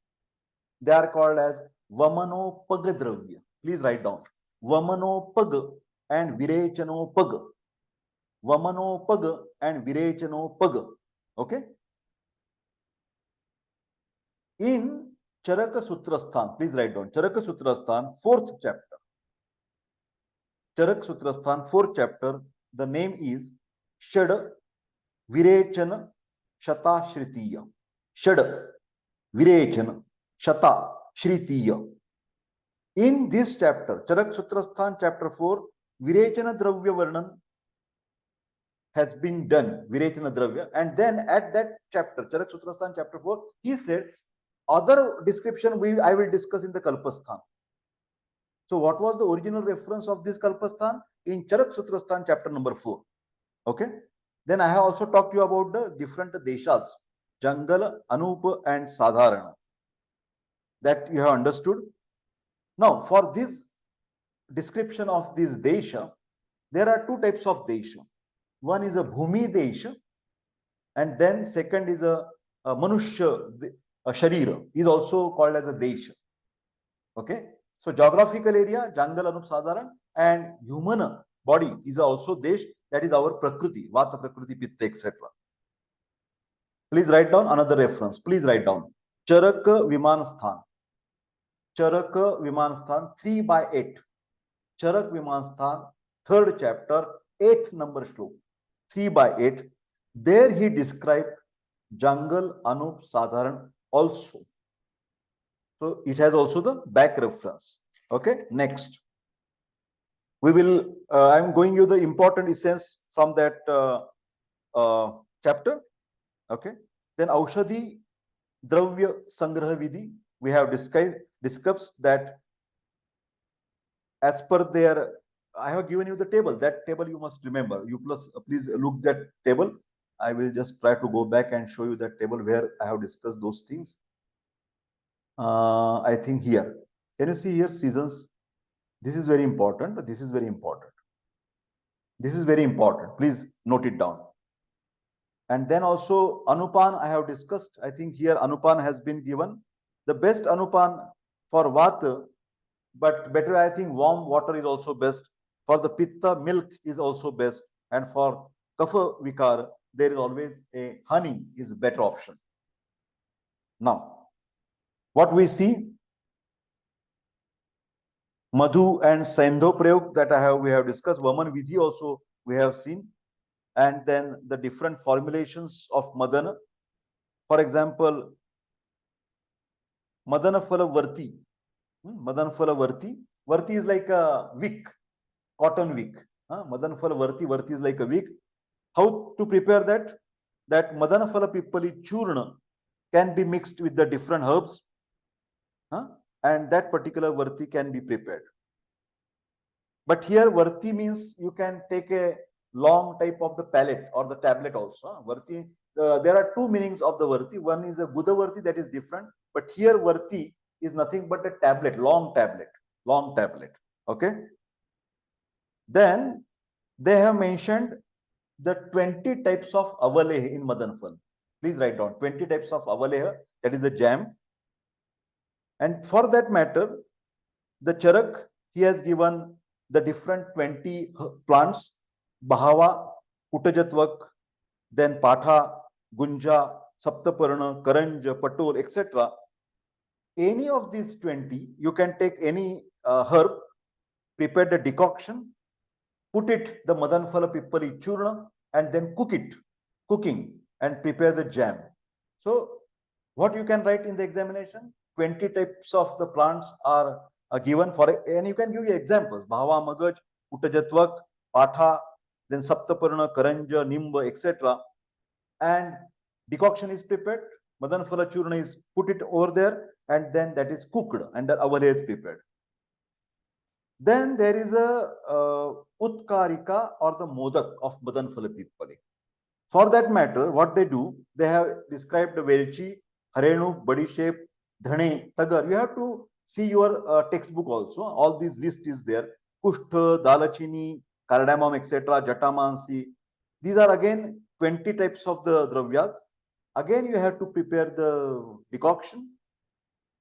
Speaker 1: they are called as Vamanopaga Dravya. Please write down. Vamanopaga and Virechanopaga. Vamanopaga and Virechanopaga. Okay. In Charaka Sutrasthan, please write down. Charaka Sutrasthan, 4th chapter. Charak Sutrasthan, 4th chapter. The name is Shad Virechana Shata Shritiya. Shad Virechana Shata Shritiya. In this chapter, Charak Sutrasthan, chapter 4, Virechana Dravya Varnan has been done. Virechana Dravya. And then at that chapter, Charak Sutrasthan, chapter 4, he said, other description I will discuss in the Kalpasthan. So what was the original reference of this Kalpasthan? In Charak Sutrasthan, chapter number 4. Okay. Then I have also talked to you about the different deshas, Jangala, Anupa and Sadharana. That you have understood. Now, for this description of this desha, there are two types of desha. One is a Bhumi desha, and then second is a Manushya, a Sharira, is also called as a desha. Okay. So geographical area, Jangal, Anup, Sadharan, and human body is also desh, that is our Prakriti, Vata, Prakriti, Pitta, etc. Please write down another reference. Please write down Charaka Vimanasthan. Charaka Vimanasthan 3/8. Charak Vimanasthan, 3rd chapter, 8th number stroke. 3/8. There he described Jangal, Anup, Sadharan also. So it has also the back reference. Okay, next. We will, I'm going you the important essence from that chapter. Okay. Then Aushadhi Dravya Sangraha Vidhi, we have discussed that as per their, I have given you the table. That table you must remember. You please look that table. I will just try to go back and show you that table where I have discussed those things. I think here. Can you see here seasons? This is very important. This is very important. This is very important. Please note it down. And then also Anupan I have discussed. I think here Anupan has been given. The best Anupan for Vata, but better I think warm water is also best. For the Pitta, milk is also best. And for Kapha Vikar, there is always a honey is a better option. Now, what we see, Madhu and Saindho Prayog that we have discussed, Vaman Vidhi also we have seen. And then the different formulations of Madana. For example, Madana Phala Varti. Madana Phala Varti. Varti is like a wick, cotton wick. Madana Phala Varti. Varti is like a wick. How to prepare that? That Madana Phala Pippali Churna can be mixed with the different herbs. And that particular Varti can be prepared. But here Varti means you can take a long type of the pellet or the tablet also. Varti, there are two meanings of the Varti. One is a Buddha Varti, that is different. But here Varti is nothing but a tablet, long tablet. Okay. Then they have mentioned the 20 types of Avaleha in Madan Phal. Please write down 20 types of Avaleha, that is the jam. And for that matter, the Charak, he has given the different 20 plants, Bahava, Kuttajatvak, then Patha, Gunja, Saptaparna, Karanja, Patol, etc. Any of these 20, you can take any herb, prepare the decoction, put it the Madan Phala Pippali Churna, and then cooking, and prepare the jam. So, what you can write in the examination? 20 types of the plants are given for, and you can give you examples: Bhava, Magaj, Kuttajatvak, Patha, then Saptaparna, Karanja, Nimba, etc. And decoction is prepared. Madan Phala Churna is put it over there, and then that is cooked, and the Avaleha is prepared. Then there is a Utkarika or the Modak of Madan Phala Pippali. For that matter, what they do, they have described the Velchi, Harenu, Badishep, Dhane, Tagar. You have to see your textbook also. All these list is there. Kushtha, Dalachini, Cardamom, etc., Jatamansi. These are again 20 types of the dravyas. Again, you have to prepare the decoction,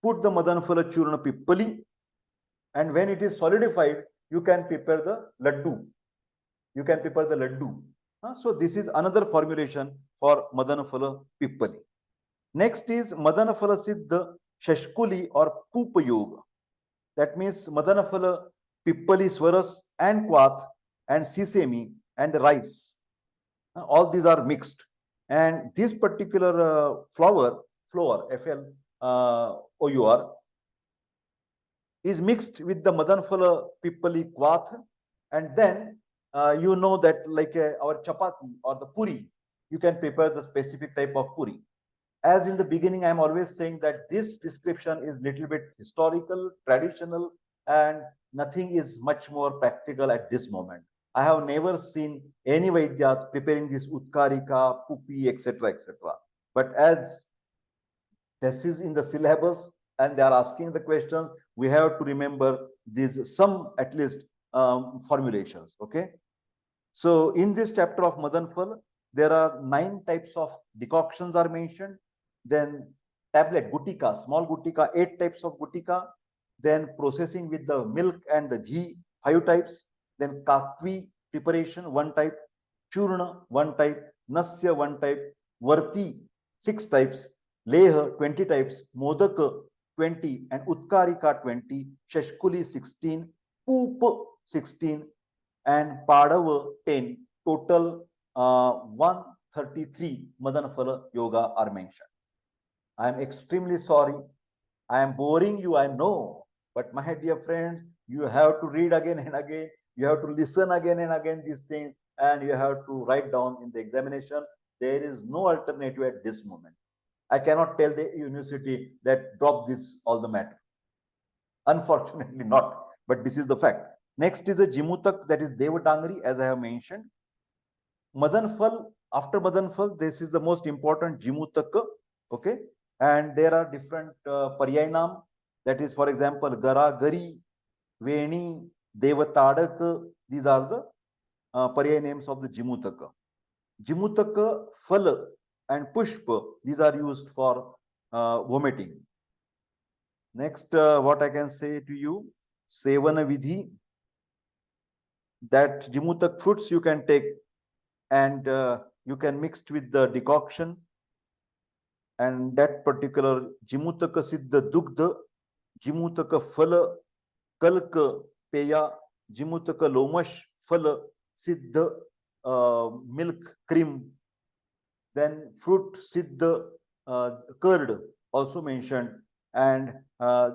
Speaker 1: put the Madan Phala Churna Pippali, and when it is solidified, you can prepare the laddu. So this is another formulation for Madan Phala Pippali. Next is Madan Phala Siddha Shashkuli or Pupa Yoga. That means Madan Phala Pippali Swaras and Kwath and Sesame and rice. All these are mixed. And this particular flour, FLOUR, is mixed with the Madan Phala Pippali Kwath. And then you know that like our chapati or the puri, you can prepare the specific type of puri. As in the beginning, I'm always saying that this description is little bit historical, traditional, and nothing is much more practical at this moment. I have never seen any Vaidyas preparing this Utkarika, Pupi, etc., etc. But as this is in the syllabus and they are asking the questions, we have to remember these some at least formulations. Okay. So in this chapter of Madan Phal, there are 9 types of decoctions are mentioned. Then tablet, gutika, small gutika, 8 types of gutika. Then processing with the milk and the ghee, 5 types. Then kakvi preparation, 1 type. Churna, 1 type. Nasya, 1 type. Varti, 6 types. Leha, 20 types. Modaka, 20. And Utkarika, 20. Shashkuli, 16. Poop, 16. And Padava, 10. Total 133 Madan Phala Yoga are mentioned. I am extremely sorry. I am boring you, I know. But my dear friends, you have to read again and again. You have to listen again and again these things, and you have to write down in the examination. There is no alternative at this moment. I cannot tell the university that drop this all the matter. Unfortunately not, but this is the fact. Next is a Jeemutak, that is Devadangri, as I have mentioned. Madanfal, after Madanfal, this is the most important Jeemutak, okay? And there are different Paryayanam, that is, for example, Gara, Gari, Veni, Devatadak, these are the Paryay names of the Jeemutaka. Jeemutaka, Fal, and Pushpa, these are used for vomiting. Next, what I can say to you, Sevana Vidhi, that Jeemutak fruits you can take and you can mix it with the decoction, and that particular Jeemutaka Siddha Dugdha, Jeemutaka Phala, Kalka Peya, Jeemutaka Lomash Phala, Siddha milk cream, then fruit Siddha curd also mentioned, and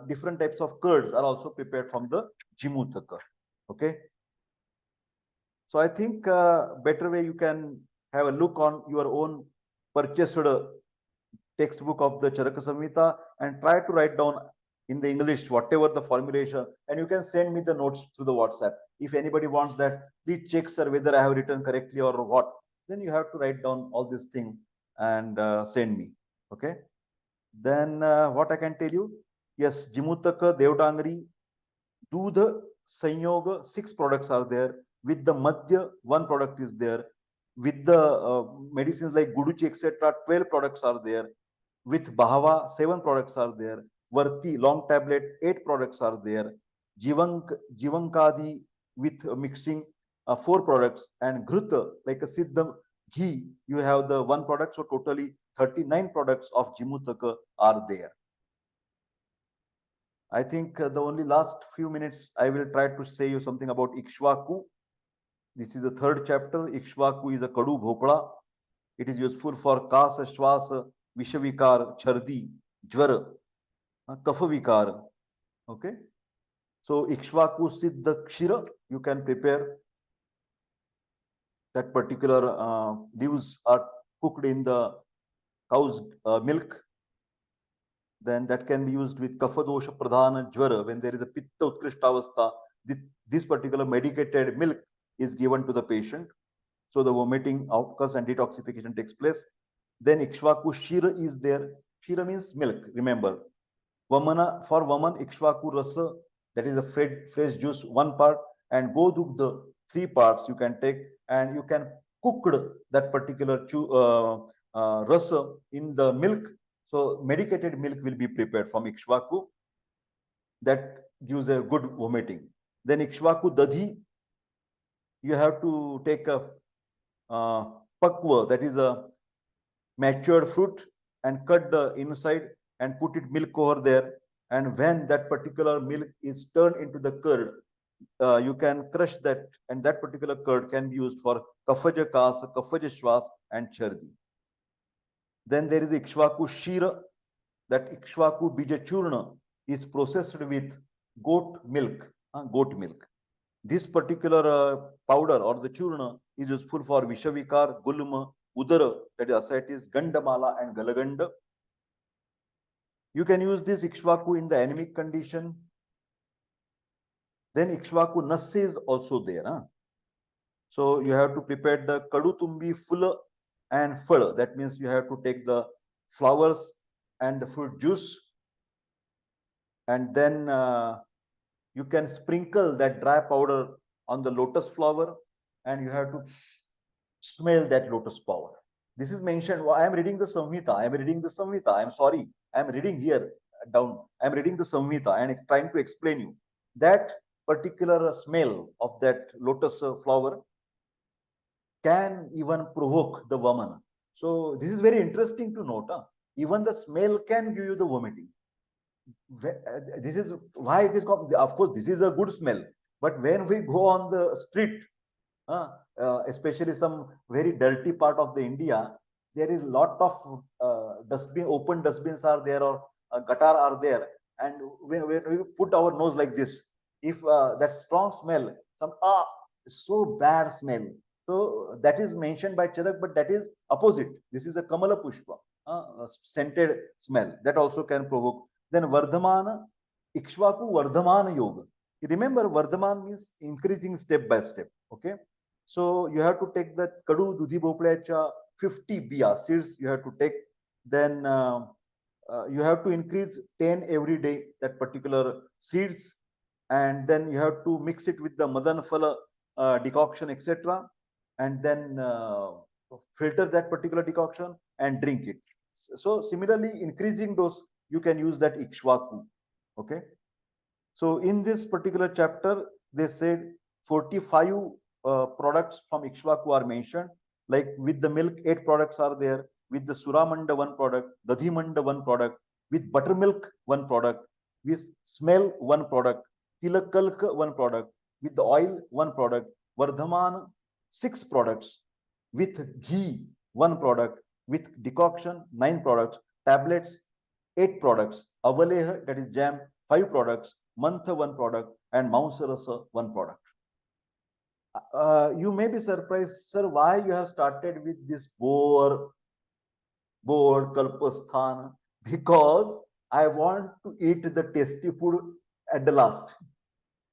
Speaker 1: different types of curds are also prepared from the Jeemutaka. Okay. So I think better way you can have a look on your own purchased textbook of the Charaka Samhita and try to write down in the English whatever the formulation, and you can send me the notes through the WhatsApp. If anybody wants that, please check, sir, whether I have written correctly or what. Then you have to write down all these things and send me. Okay. Then what I can tell you? Yes, Jeemutaka, Devdangri, Dudha, Sanyoga, 6 products are there. With the Madhya, 1 product is there. With the medicines like Guduchi, etc., 12 products are there. With Bahava, 7 products are there. Varti, long tablet, 8 products are there. Jivankadi, with mixing, 4 products. And Ghruta, like a Siddham ghee, you have the 1 product. So totally 39 products of Jeemutaka are there. I think the only last few minutes I will try to say you something about Ikswaku. This is the 3rd chapter. Ikswaku is a Kadu Bhopla. It is useful for Kasa, Shwasa, Vishavikar, Chardi, Jwara, Kafavikar. Okay. So Ikswaku Siddha Kshira, you can prepare. That particular leaves are cooked in the cow's milk. Then that can be used with Kafadosha Pradhana Jwara. When there is a Pitta Utkrishtavastha, this particular medicated milk is given to the patient. So the vomiting occurs and detoxification takes place. Then Ikshvaku Shira is there. Shira means milk, remember. Vamana, for woman, Ikshvaku Rasa, that is a fresh juice, 1 part, and Godugdha, 3 parts you can take, and you can cook that particular rasa in the milk. So medicated milk will be prepared from Ikshvaku. That gives a good vomiting. Then Ikshvaku Dadhi, you have to take a pakwa, that is a matured fruit, and cut the inside and put it milk over there. And when that particular milk is turned into the curd, you can crush that, and that particular curd can be used for kafaja kasa, kafaja shwas, and chardi. Then there is Ikshvaku Shira, that Ikshvaku Bija Churna is processed with goat milk. This particular powder or the churna is useful for Vishavikar, Gulma, Udara, that is ascites, Gandamala, and Galaganda. You can use this Ikshvaku in the anemic condition. Then Ikshvaku Nassi is also there. So you have to prepare the Kadutumbi Fula and Fula. That means you have to take the flowers and the fruit juice, and then you can sprinkle that dry powder on the lotus flower, and you have to smell that lotus flower. This is mentioned. Well, I am reading the Samhita. I am sorry. I am reading here down. I am reading the Samhita and trying to explain you that particular smell of that lotus flower can even provoke the vomana. So this is very interesting to note. Even the smell can give you the vomiting. This is why it is called. Of course, this is a good smell. But when we go on the street, especially some very dirty part of the India, there is a lot of open dustbins are there, or gutter are there. And when we put our nose like this, if that strong smell, some so bad smell. So that is mentioned by Charak, but that is opposite. This is a Kamala Pushpa, a scented smell that also can provoke. Then Vardhamana, Ikswaku Vardhamana Yoga. You remember Vardhaman means increasing step by step. Okay. So you have to take the Kadu Dudhi Bhoplecha 50 biya seeds you have to take. Then you have to increase 10 every day, that particular seeds. And then you have to mix it with the Madan Phala decoction, etc. And then filter that particular decoction and drink it. So similarly, increasing dose, you can use that Ikswaku. Okay. So in this particular chapter, they said 45 products from Ikswaku are mentioned. Like with the milk, 8 products are there. With the Suramanda, 1 product. Dadhimanda, 1 product. With buttermilk, 1 product. With smell, 1 product. Tilakalka, 1 product. With the oil, 1 product. Vardhaman, 6 products. With ghee, 1 product. With decoction, 9 products. Tablets, 8 products. Avaleha, that is jam, 5 products. Mantha, 1 product. And Mausarasa, 1 product. You may be surprised, sir, why you have started with this board Kalpa Sthana? Because I want to eat the tasty food at the last.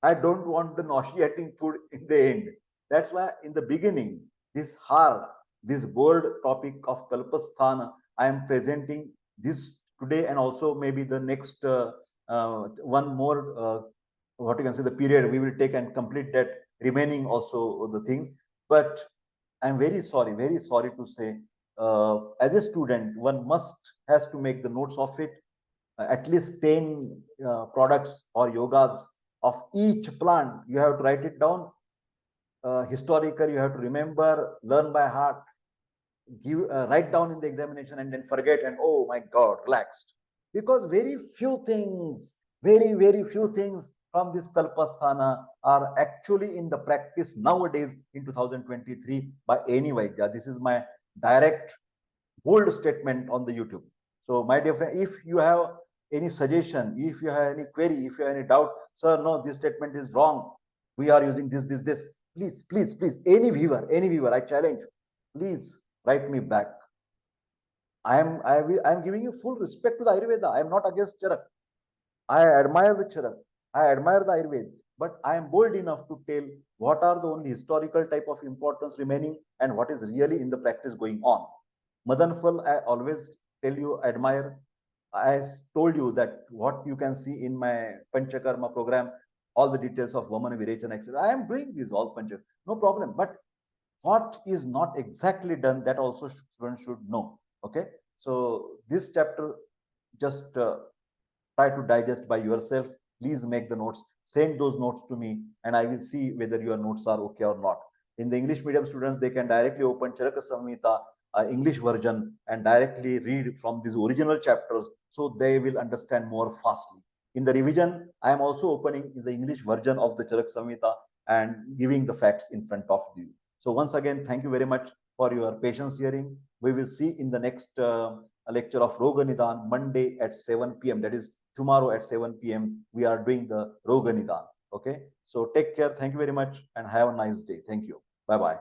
Speaker 1: I don't want the nauseating food in the end. That's why in the beginning, this bold topic of Kalpa Sthana, I am presenting this today, and also maybe the next one more, what you can say, the period we will take and complete that remaining also the things. But I'm very sorry to say, as a student, one has to make the notes of it. At least 10 products or yogas of each plant. You have to write it down. Historical, you have to remember, learn by heart, write down in the examination, and then forget, and oh my God, relaxed. Because very few things from this Kalpasthana are actually in the practice nowadays in 2023 by any Vaidya. This is my direct, bold statement on the YouTube. So my dear friend, if you have any suggestion, if you have any query, if you have any doubt, sir, no, this statement is wrong, we are using this, please, any viewer, I challenge, please write me back. I am giving you full respect to the Ayurveda. I am not against Charak. I admire the Charak. I admire the Ayurveda. But I am bold enough to tell what are the only historical type of importance remaining and what is really in the practice going on. Madan Phal, I always tell you, admire. I told you that what you can see in my Panchakarma program, all the details of Vamana Virechana, etc. I am doing these all Panchakarma, no problem. But what is not exactly done, that also students should know. Okay. So this chapter, just try to digest by yourself. Please make the notes, send those notes to me, and I will see whether your notes are okay or not. In the English medium students, they can directly open Charaka Samhita, English version, and directly read from these original chapters, so they will understand more fastly. In the revision, I am also opening the English version of the Charak Samhita and giving the facts in front of you. So once again, thank you very much for your patience hearing. We will see in the next lecture of Roga Nidan, Monday at 7 p.m. That is tomorrow at 7 p.m. We are doing the Roga Nidan. Okay. So take care. Thank you very much and have a nice day. Thank you. Bye-bye.